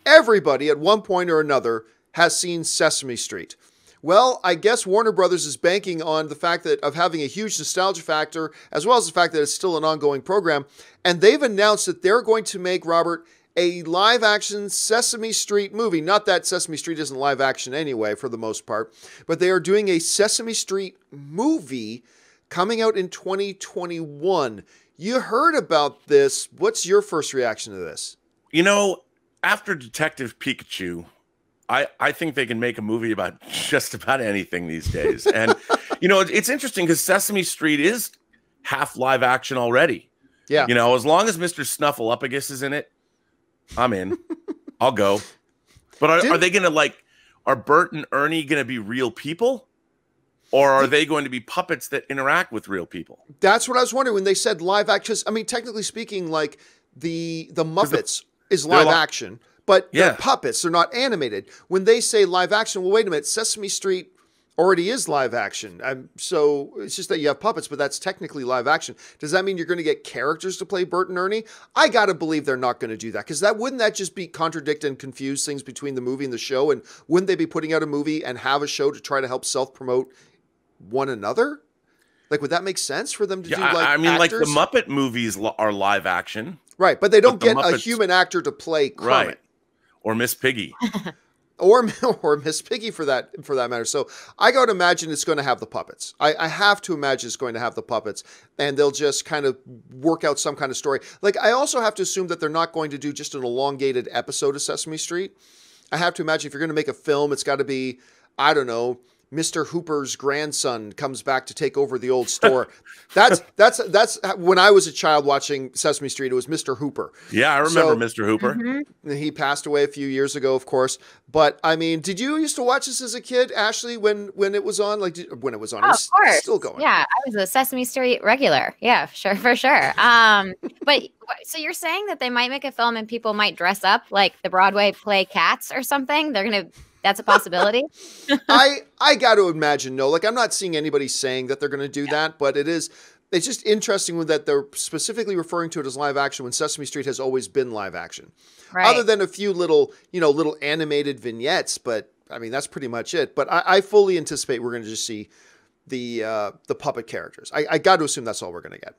everybody at one point or another has seen Sesame Street. Well, I guess Warner Brothers is banking on the fact that of having a huge nostalgia factor, as well as the fact that it's still an ongoing program. And they've announced that they're going to make, Robert, a live-action Sesame Street movie. Not that Sesame Street isn't live action anyway, for the most part, but they are doing a Sesame Street movie coming out in 2021. You heard about this. What's your first reaction to this? You know, after Detective Pikachu, I think they can make a movie about just about anything these days. And, you know, it's interesting because Sesame Street is half live action already. Yeah. You know, as long as Mr. Snuffleupagus is in it, I'm in. I'll go. But are they going to, like, are Bert and Ernie going to be real people? Or are they going to be puppets that interact with real people? That's what I was wondering when they said live action. I mean, technically speaking, like the Muppets is live action, but they're puppets. They're not animated. When they say live action, well, wait a minute. Sesame Street already is live action. So it's just that you have puppets, but that's technically live action. Does that mean you're going to get characters to play Bert and Ernie? I got to believe they're not going to do that, because wouldn't that just be contradict and confuse things between the movie and the show? And wouldn't they be putting out a movie and have a show to try to help self-promote one another? Like, would that make sense for them to do? Like, I mean, actors? like the Muppet movies are live action, right? But they don't get a human actor to play Kermit, right? Or Miss Piggy, or Miss Piggy for that matter. So I got to imagine it's going to have the puppets. I have to imagine it's going to have the puppets, and they'll just kind of work out some kind of story. Like, I also have to assume that they're not going to do just an elongated episode of Sesame Street. I have to imagine if you're going to make a film, it's got to be, I don't know, Mr. Hooper's grandson comes back to take over the old store. That's when I was a child watching Sesame Street. It was Mr. Hooper. Yeah, I remember Mr. Hooper. Mm-hmm. He passed away a few years ago, of course. But I mean, did you used to watch this as a kid, Ashley? When it was on, when it was on, of course, still going. Yeah, I was a Sesame Street regular. Yeah, for sure. But so you're saying that they might make a film and people might dress up like the Broadway play Cats or something? That's a possibility. I got to imagine no. Like, I'm not seeing anybody saying that they're going to do that, but it's just interesting that they're specifically referring to it as live action when Sesame Street has always been live action. Right. Other than a few little animated vignettes, but I mean, that's pretty much it. But I fully anticipate we're going to just see the puppet characters. I got to assume that's all we're going to get.